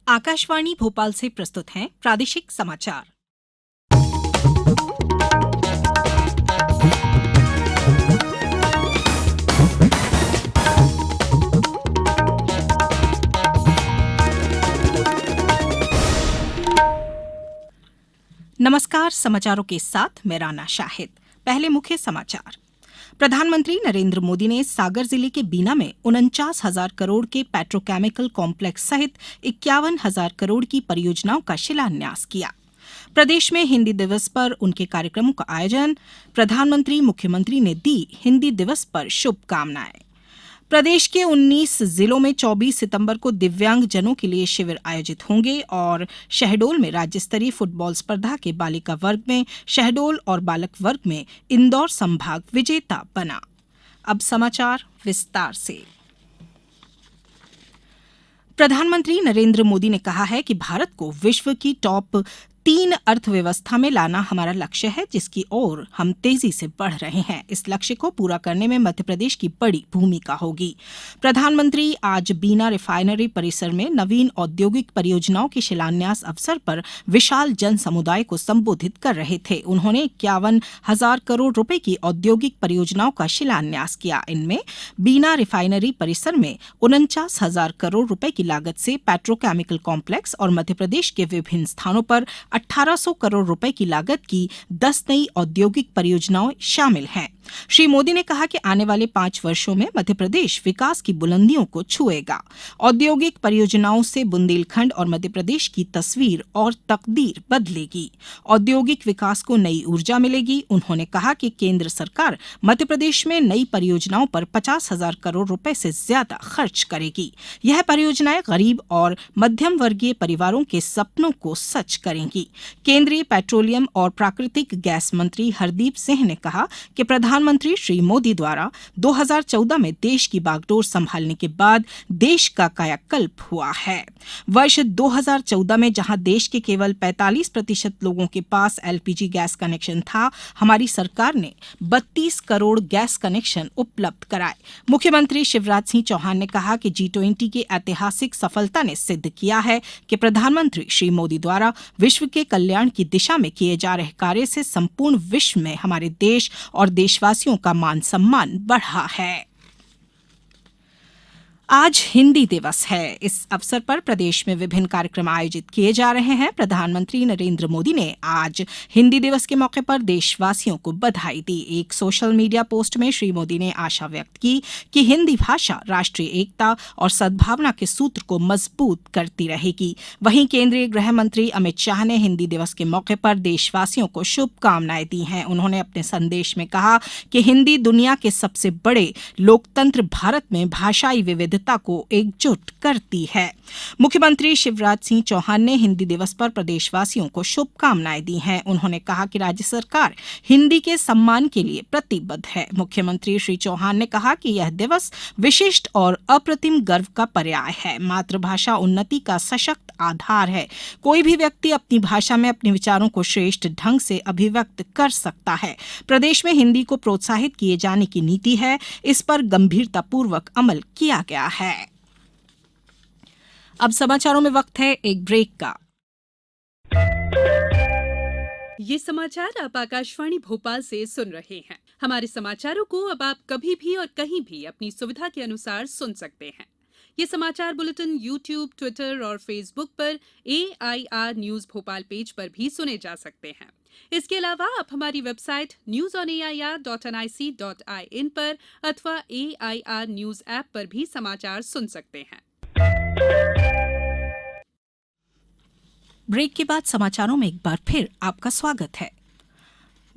आकाशवाणी भोपाल से प्रस्तुत हैं प्रादेशिक समाचार। नमस्कार, समाचारों के साथ मैं राना शाहिद। पहले मुख्य समाचार। प्रधानमंत्री नरेंद्र मोदी ने सागर जिले के बीना में 49,000 करोड़ के पेट्रोकेमिकल कॉम्प्लेक्स सहित 51,000 करोड़ की परियोजनाओं का शिलान्यास किया। प्रदेश में हिंदी दिवस पर उनके कार्यक्रमों का आयोजन। प्रधानमंत्री मुख्यमंत्री ने दी हिंदी दिवस पर शुभकामनाएं। प्रदेश के 19 जिलों में 24 सितंबर को दिव्यांगजनों के लिए शिविर आयोजित होंगे और शहडोल में राज्य स्तरीय फुटबॉल स्पर्धा के बालिका वर्ग में शहडोल और बालक वर्ग में इंदौर संभाग विजेता बना। अब समाचार विस्तार से। प्रधानमंत्री नरेंद्र मोदी ने कहा है कि भारत को विश्व की टॉप 3 अर्थव्यवस्था में लाना हमारा लक्ष्य है, जिसकी ओर हम तेजी से बढ़ रहे हैं। इस लक्ष्य को पूरा करने में मध्य प्रदेश की बड़ी भूमिका होगी। प्रधानमंत्री आज बीना रिफाइनरी परिसर में नवीन औद्योगिक परियोजनाओं के शिलान्यास अवसर पर विशाल जन समुदाय को संबोधित कर रहे थे। उन्होंने 51,000 करोड़ रुपए की औद्योगिक परियोजनाओं का शिलान्यास किया। इनमें बीना रिफाइनरी परिसर में 49,000 करोड़ रुपए की लागत से पेट्रोकेमिकल कॉम्प्लेक्स और मध्य प्रदेश के विभिन्न स्थानों पर 1,800 करोड़ रुपए की लागत की 10 नई औद्योगिक परियोजनाएं शामिल हैं। श्री मोदी ने कहा कि आने वाले 5 वर्षों में मध्य प्रदेश विकास की बुलंदियों को छुएगा। औद्योगिक परियोजनाओं से बुंदेलखंड और मध्य प्रदेश की तस्वीर और तकदीर बदलेगी। औद्योगिक विकास को नई ऊर्जा मिलेगी। उन्होंने कहा कि केंद्र सरकार मध्य प्रदेश में नई परियोजनाओं पर 50,000 करोड़ रुपए से ज्यादा खर्च करेगी। यह परियोजनाएं गरीब और मध्यम वर्गीय परिवारों के सपनों को सच करेंगी। केंद्रीय पेट्रोलियम और प्राकृतिक गैस मंत्री हरदीप सिंह ने कहा कि प्रधानमंत्री श्री मोदी द्वारा 2014 में देश की बागडोर संभालने के बाद देश का कायाकल्प हुआ है। वर्ष 2014 में जहां देश के केवल 45% लोगों के पास एलपीजी गैस कनेक्शन था, हमारी सरकार ने 32 करोड़ गैस कनेक्शन उपलब्ध कराए। मुख्यमंत्री शिवराज सिंह चौहान ने कहा कि G20 की ऐतिहासिक सफलता ने सिद्ध किया है कि प्रधानमंत्री श्री मोदी द्वारा विश्व के कल्याण की दिशा में किए जा रहे कार्य से संपूर्ण विश्व में हमारे देश और देशवासियों का मान सम्मान बढ़ा है। आज हिंदी दिवस है। इस अवसर पर प्रदेश में विभिन्न कार्यक्रम आयोजित किए जा रहे हैं। प्रधानमंत्री नरेंद्र मोदी ने आज हिंदी दिवस के मौके पर देशवासियों को बधाई दी। एक सोशल मीडिया पोस्ट में श्री मोदी ने आशा व्यक्त की कि हिंदी भाषा राष्ट्रीय एकता और सद्भावना के सूत्र को मजबूत करती रहेगी। वहीं केंद्रीय गृह मंत्री अमित शाह ने हिंदी दिवस के मौके पर देशवासियों को शुभकामनाएं दी हैं। उन्होंने अपने संदेश में कहा कि हिंदी दुनिया के सबसे बड़े लोकतंत्र भारत में भाषाई विविधता को एकजुट करती है। मुख्यमंत्री शिवराज सिंह चौहान ने हिंदी दिवस पर प्रदेशवासियों को शुभकामनाएं दी हैं। उन्होंने कहा कि राज्य सरकार हिंदी के सम्मान के लिए प्रतिबद्ध है। मुख्यमंत्री श्री चौहान ने कहा कि यह दिवस विशिष्ट और अप्रतिम गर्व का पर्याय है। मातृभाषा उन्नति का सशक्त आधार है। कोई भी व्यक्ति अपनी भाषा में अपने विचारों को श्रेष्ठ ढंग से अभिव्यक्त कर सकता है। प्रदेश में हिंदी को प्रोत्साहित किए जाने की नीति है। इस पर गंभीरतापूर्वक अमल किया गया है। अब समाचारों में वक्त है एक ब्रेक का। ये समाचार आप आकाशवाणी भोपाल से सुन रहे हैं। हमारे समाचारों को अब आप कभी भी और कहीं भी अपनी सुविधा के अनुसार सुन सकते हैं। ये समाचार बुलेटिन YouTube, ट्विटर और फेसबुक पर AIR न्यूज भोपाल पेज पर भी सुने जा सकते हैं। इसके अलावा आप हमारी वेबसाइट newsonair.nic.in पर अथवा AIR न्यूज ऐप पर भी समाचार सुन सकते हैं। ब्रेक के बाद समाचारों में एक बार फिर आपका स्वागत है।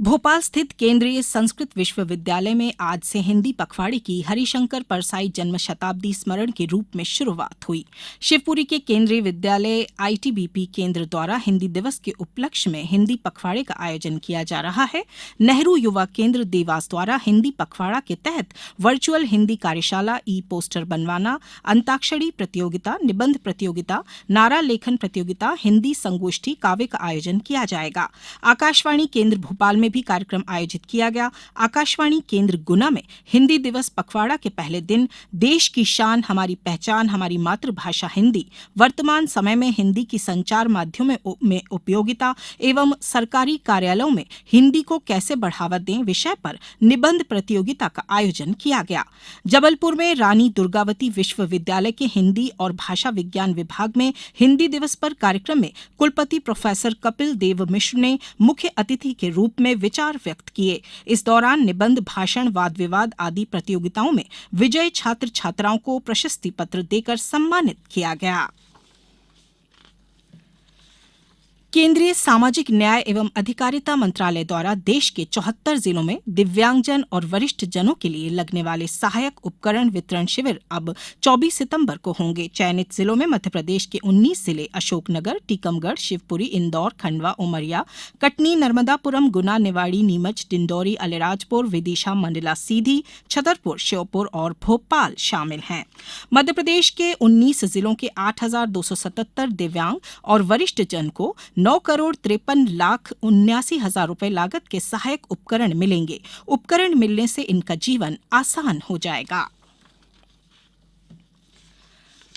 भोपाल स्थित केंद्रीय संस्कृत विश्वविद्यालय में आज से हिंदी पखवाड़े की हरिशंकर परसाई जन्म शताब्दी स्मरण के रूप में शुरुआत हुई। शिवपुरी के केंद्रीय विद्यालय ITBP केंद्र द्वारा हिंदी दिवस के उपलक्ष्य में हिंदी पखवाड़े का आयोजन किया जा रहा है। नेहरू युवा केंद्र देवास द्वारा हिंदी पखवाड़ा के तहत वर्चुअल हिंदी कार्यशाला, ई-पोस्टर बनवाना, अंताक्षरी प्रतियोगिता, निबंध प्रतियोगिता, नारा लेखन प्रतियोगिता, हिंदी संगोष्ठी, काव्य का आयोजन किया जाएगा। आकाशवाणी केंद्र भोपाल में में भी कार्यक्रम आयोजित किया गया। आकाशवाणी केंद्र गुना में हिन्दी दिवस पखवाड़ा के पहले दिन देश की शान, हमारी पहचान, हमारी मातृभाषा हिन्दी, वर्तमान समय में हिन्दी की संचार माध्यमों में उपयोगिता एवं सरकारी कार्यालयों में हिन्दी को कैसे बढ़ावा दें विषय पर निबंध प्रतियोगिता का आयोजन किया गया। जबलपुर में रानी दुर्गावती विश्वविद्यालय के हिन्दी और भाषा विज्ञान विभाग में हिन्दी दिवस पर कार्यक्रम में कुलपति प्रोफेसर कपिल देव मिश्र ने मुख्य अतिथि के रूप में विचार व्यक्त किए। इस दौरान निबंध, भाषण, वाद विवाद आदि प्रतियोगिताओं में विजयी छात्र छात्राओं को प्रशस्ति पत्र देकर सम्मानित किया गया। केंद्रीय सामाजिक न्याय एवं अधिकारिता मंत्रालय द्वारा देश के 74 जिलों में दिव्यांगजन और वरिष्ठ जनों के लिए लगने वाले सहायक उपकरण वितरण शिविर अब 24 सितंबर को होंगे। चयनित जिलों में मध्य प्रदेश के 19 जिले अशोकनगर, टीकमगढ़, शिवपुरी, इंदौर, खंडवा, उमरिया, कटनी, नर्मदापुरम, गुना, निवाड़ी, नीमच, डिंडौरी, अलीराजपुर, विदिशा, मंडला, सीधी, छतरपुर, श्योपुर और भोपाल शामिल हैं। मध्य प्रदेश के 19 जिलों के 8,277 दिव्यांग और वरिष्ठ जन को 9,53,79,000 रुपए लागत के सहायक उपकरण मिलेंगे। उपकरण मिलने से इनका जीवन आसान हो जाएगा।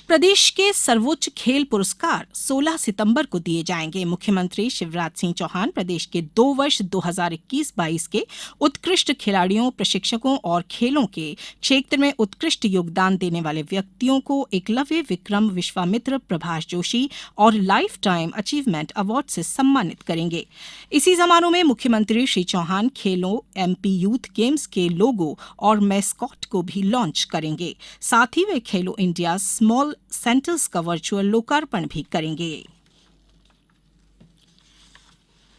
प्रदेश के सर्वोच्च खेल पुरस्कार 16 सितंबर को दिए जाएंगे। मुख्यमंत्री शिवराज सिंह चौहान प्रदेश के 2 वर्ष 2021-22 के उत्कृष्ट खिलाड़ियों, प्रशिक्षकों और खेलों के क्षेत्र में उत्कृष्ट योगदान देने वाले व्यक्तियों को एकलव्य विक्रम, विश्वामित्र, प्रभाष जोशी और लाइफ टाइम अचीवमेंट अवार्ड से सम्मानित करेंगे। इसी समारोह में मुख्यमंत्री श्री चौहान खेलों, एमपी यूथ गेम्स के लोगो और मैस्कॉट को भी लॉन्च करेंगे। साथ ही वे खेलो इंडिया स्मॉल सेंटर्स का वर्चुअल लोकार्पण भी करेंगे।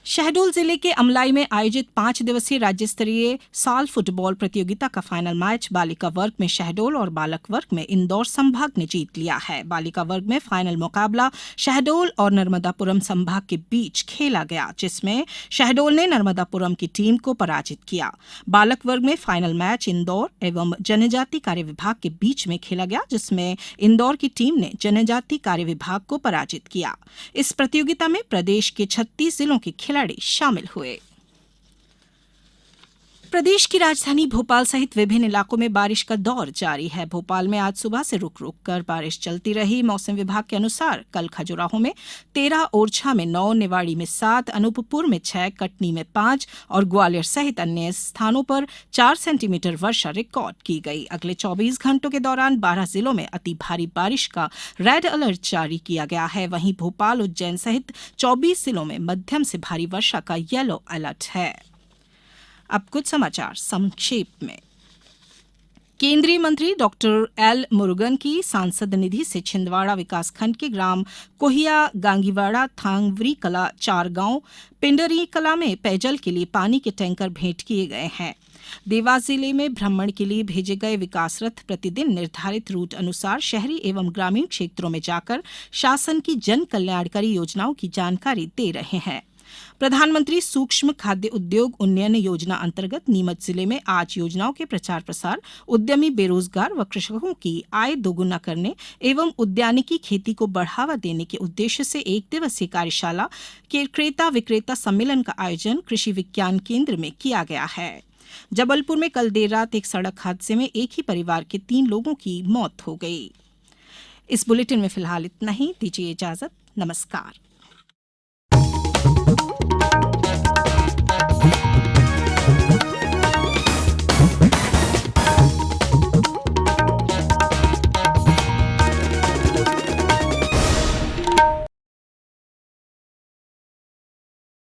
शहडोल जिले के अमलाई में आयोजित 5 दिवसीय राज्य स्तरीय साल फुटबॉल प्रतियोगिता का फाइनल मैच बालिका वर्ग में शहडोल और बालक वर्ग में इंदौर संभाग ने जीत लिया है। बालिका वर्ग में फाइनल मुकाबला शहडोल और नर्मदापुरम संभाग के बीच खेला गया, जिसमें शहडोल ने नर्मदापुरम की टीम को पराजित किया। बालक वर्ग में फाइनल मैच इंदौर एवं जनजाति कार्य विभाग के बीच में खेला गया, जिसमें इंदौर की टीम ने जनजाति कार्य विभाग को पराजित किया। इस प्रतियोगिता में प्रदेश के 36 जिलों के खिलाड़ी शामिल हुए। प्रदेश की राजधानी भोपाल सहित विभिन्न इलाकों में बारिश का दौर जारी है। भोपाल में आज सुबह से रुक रुक कर बारिश चलती रही। मौसम विभाग के अनुसार कल खजुराहो में 13, ओरछा में 9, निवाड़ी में 7, अनूपपुर में 6, कटनी में 5 और ग्वालियर सहित अन्य स्थानों पर 4 सेंटीमीटर वर्षा रिकॉर्ड की गई। अगले 24 घंटों के दौरान 12 जिलों में अति भारी बारिश का रेड अलर्ट जारी किया गया है। वहीं भोपाल, उज्जैन सहित 24 जिलों में मध्यम से भारी वर्षा का येलो अलर्ट है। अब कुछ समाचार संक्षेप में। केंद्रीय मंत्री डॉक्टर एल मुरुगन की सांसद निधि से छिंदवाड़ा विकासखंड के ग्राम कोहिया, गांगीवाड़ा, थांगवरी कला, 4 गांव, पिंडरी कला में पेयजल के लिए पानी के टैंकर भेंट किए गए हैं। देवास जिले में भ्रमण के लिए भेजे गए विकास रथ प्रतिदिन निर्धारित रूट अनुसार शहरी एवं ग्रामीण क्षेत्रों में जाकर शासन की जन कल्याणकारी योजनाओं की जानकारी दे रहे हैं। प्रधानमंत्री सूक्ष्म खाद्य उद्योग उन्नयन योजना अंतर्गत नीमच जिले में आज योजनाओं के प्रचार प्रसार, उद्यमी, बेरोजगार व कृषकों की आय दोगुना करने एवं उद्यानिकी खेती को बढ़ावा देने के उद्देश्य से 1 दिवसीय कार्यशाला के क्रेता विक्रेता सम्मेलन का आयोजन कृषि विज्ञान केंद्र में किया गया है। जबलपुर में कल देर रात एक सड़क हादसे में एक ही परिवार के 3 लोगों की मौत हो गई। इस बुलेटिन में फिलहाल इतना ही। दीजिए इजाजत। नमस्कार।